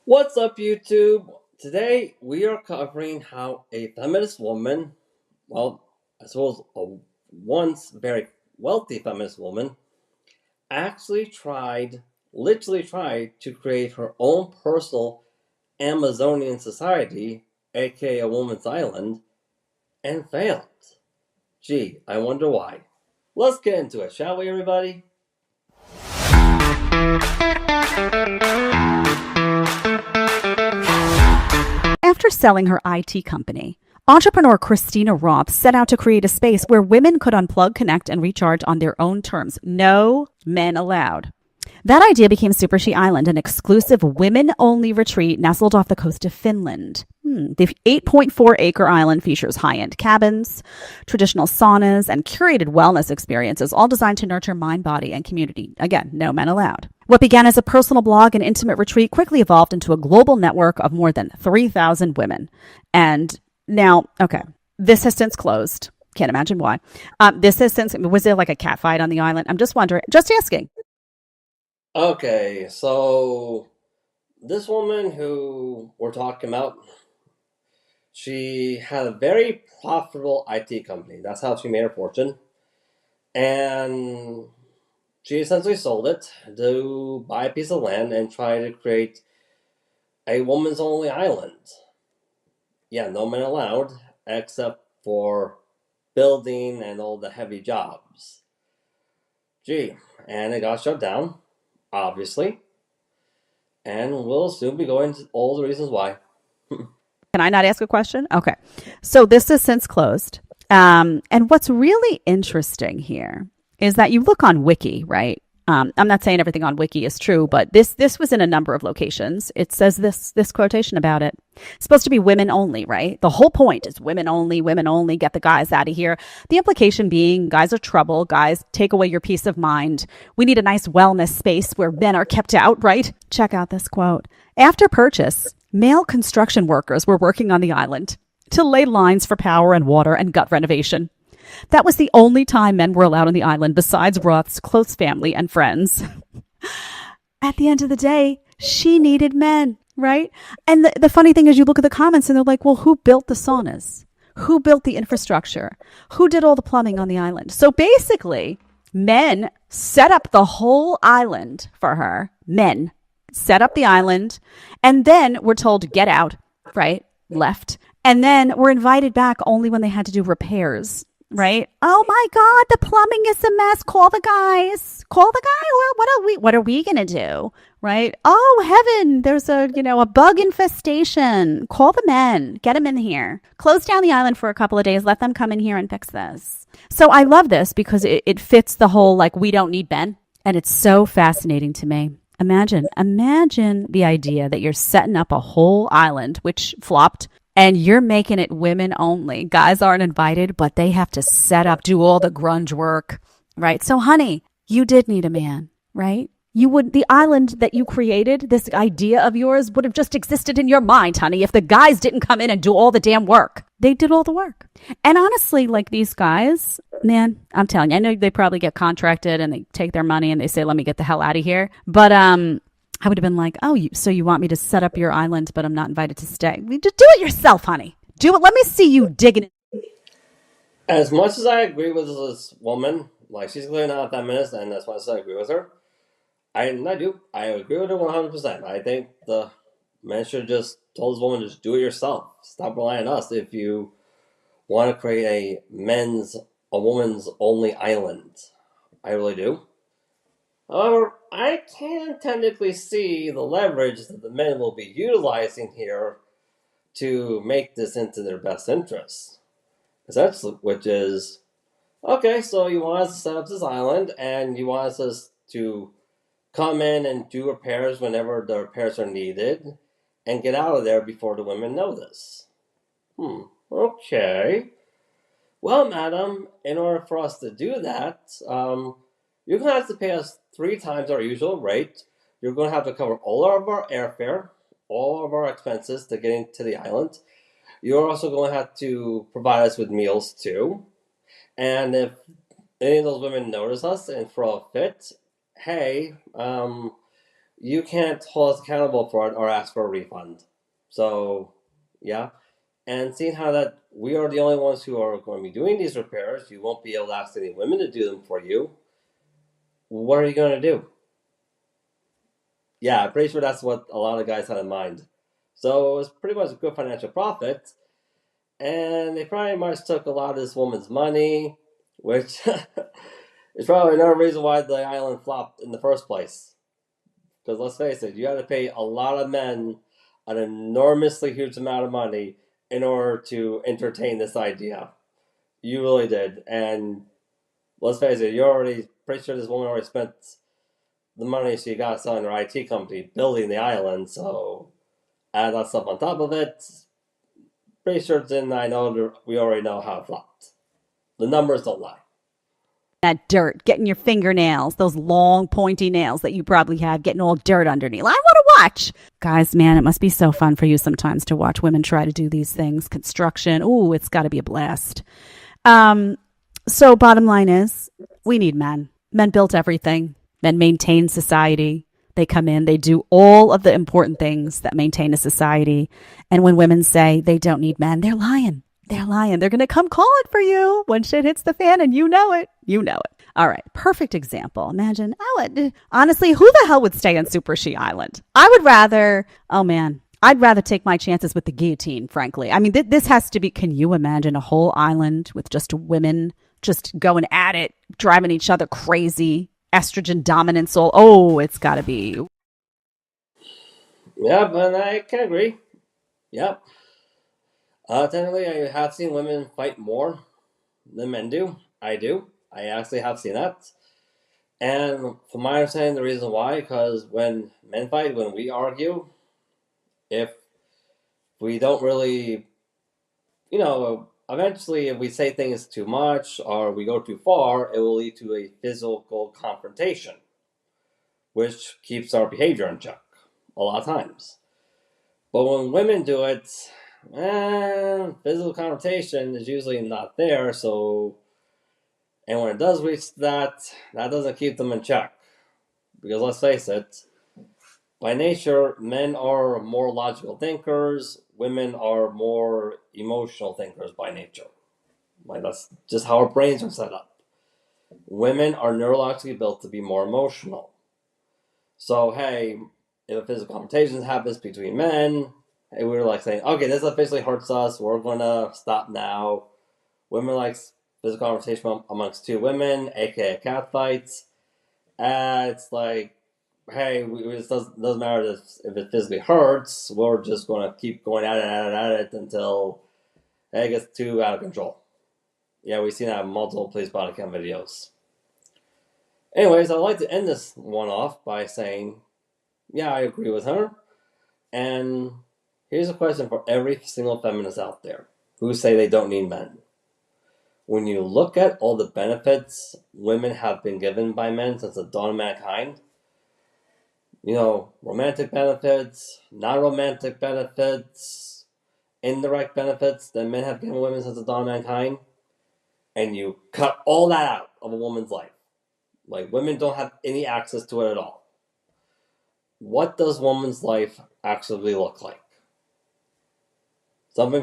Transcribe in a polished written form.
What's up, YouTube? Today we are covering how a feminist woman, well, I suppose a once very wealthy feminist woman, actually literally tried to create her own personal Amazonian society, aka a woman's island, and failed. Gee, I wonder why. Let's get into it, shall we, everybody? After selling her IT company, entrepreneur Christina Roth set out to create a space where women could unplug, connect, and recharge on their own terms. No men allowed. That idea became Super She Island, an exclusive women-only retreat nestled off the coast of Finland. The 8.4-acre island features high-end cabins, traditional saunas, and curated wellness experiences, all designed to nurture mind, body, and community. Again, no men allowed. What began as a personal blog and intimate retreat quickly evolved into a global network of more than 3,000 women. And now, okay, this has since closed. Can't imagine why. Was there like a cat fight on the island? I'm just wondering, just asking. Okay, so this woman who we're talking about, she had a very profitable IT company. That's how she made her fortune. And she essentially sold it to buy a piece of land and try to create a woman's only island. Yeah, no men allowed, except for building and all the heavy jobs. Gee, and it got shut down, obviously. And we'll soon be going to all the reasons why. Can I not ask a question? Okay. So this has since closed. And what's really interesting here is that you look on Wiki, right? I'm not saying everything on Wiki is true, but this was in a number of locations. It says this quotation about it. It's supposed to be women only, right? The whole point is women only, get the guys out of here. The implication being guys are trouble, guys take away your peace of mind. We need a nice wellness space where men are kept out, right? Check out this quote. After purchase, male construction workers were working on the island to lay lines for power and water and gut renovation. That was the only time men were allowed on the island besides Roth's close family and friends. At the end of the day, she needed men, right? And the funny thing is you look at the comments and they're like, well, who built the saunas? Who built the infrastructure? Who did all the plumbing on the island? So basically, men set up the whole island for her. Men set up the island, and then we're told to get out, right? Left. And then we're invited back only when they had to do repairs, right? Oh my God, the plumbing is a mess. Call the guys. Call the guy. What are we gonna do? Right? Oh heaven, there's a bug infestation. Call the men. Get them in here. Close down the island for a couple of days. Let them come in here and fix this. So I love this because it fits the whole like we don't need men. And it's so fascinating to me. Imagine the idea that you're setting up a whole island, which flopped, and you're making it women only. Guys aren't invited, but they have to set up, do all the grunge work, right? So, honey, you did need a man, right? The island that you created, this idea of yours would have just existed in your mind, honey, if the guys didn't come in and do all the damn work. They did all the work. And honestly, like these guys, man, I'm telling you, I know they probably get contracted and they take their money and they say, let me get the hell out of here. But, I would have been like, oh, so you want me to set up your island, but I'm not invited to stay. Just do it yourself, honey. Do it. Let me see you digging it. As much as I agree with this woman, like she's clearly not a feminist, and as much as I agree with her, I agree with her 100%. I think the man should just told this woman to just do it yourself. Stop relying on us if you want to create a woman's only island. I really do. However, I can technically see the leverage that the men will be utilizing here to make this into their best interests. Essentially, which is, okay, so you want us to set up this island and you want us to come in and do repairs whenever the repairs are needed and get out of there before the women know this. Okay. Well, madam, in order for us to do that, you're going to have to pay us 3 times our usual rate. You're going to have to cover all of our airfare, all of our expenses to getting to the island. You're also going to have to provide us with meals too. And if any of those women notice us and throw a fit, hey, you can't hold us accountable for it or ask for a refund. So, yeah. And seeing how that we are the only ones who are going to be doing these repairs, you won't be able to ask any women to do them for you. What are you going to do? Yeah, I'm pretty sure that's what a lot of guys had in mind. So it was pretty much a good financial profit. And they probably much took a lot of this woman's money, which is probably another reason why the island flopped in the first place. Because let's face it, you had to pay a lot of men an enormously huge amount of money in order to entertain this idea. You really did. And let's face it, you're already pretty sure this woman already spent the money she got selling her IT company building the island, so add that stuff on top of it. Pretty certain I know we already know how it flopped. The numbers don't lie. That dirt, getting your fingernails, those long pointy nails that you probably have, getting all dirt underneath. I want to watch. Guys, man, it must be so fun for you sometimes to watch women try to do these things. Construction. Ooh, it's got to be a blast. So bottom line is we need men. Men built everything. Men maintain society. They come in, they do all of the important things that maintain a society. And when women say they don't need men, they're lying. They're lying. They're going to come call it for you when shit hits the fan, and you know it. You know it. All right. Perfect example. Imagine, honestly, who the hell would stay on Super She Island? I would rather, oh man, I'd rather take my chances with the guillotine, frankly. I mean, this has to be, can you imagine a whole island with just women just going at it, driving each other crazy, estrogen dominance all, oh, it's got to be. Yeah, but I can agree. Yep. Technically, I have seen women fight more than men do. I do. I actually have seen that. And from my understanding, the reason why, because when men fight, when we argue, if we don't really, eventually if we say things too much or we go too far, it will lead to a physical confrontation, which keeps our behavior in check a lot of times. But when women do it, physical confrontation is usually not there, so, and when it does reach that, that doesn't keep them in check. Because let's face it, by nature, men are more logical thinkers, women are more emotional thinkers by nature. Like, that's just how our brains are set up. Women are neurologically built to be more emotional. So, hey, if a physical confrontation happens between men, hey, we're like saying, okay, this officially hurts us, we're gonna stop now. Women like physical confrontation amongst two women, aka catfights. It's like, hey, it doesn't matter if it physically hurts, we're just gonna keep going at it until it gets too out of control. Yeah, we've seen that in multiple police body cam videos. Anyways, I'd like to end this one off by saying, yeah, I agree with her. And here's a question for every single feminist out there who say they don't need men. When you look at all the benefits women have been given by men since the dawn of mankind, romantic benefits, non-romantic benefits, indirect benefits that men have given women since the dawn of mankind, and you cut all that out of a woman's life, like women don't have any access to it at all, what does woman's life actually look like? Something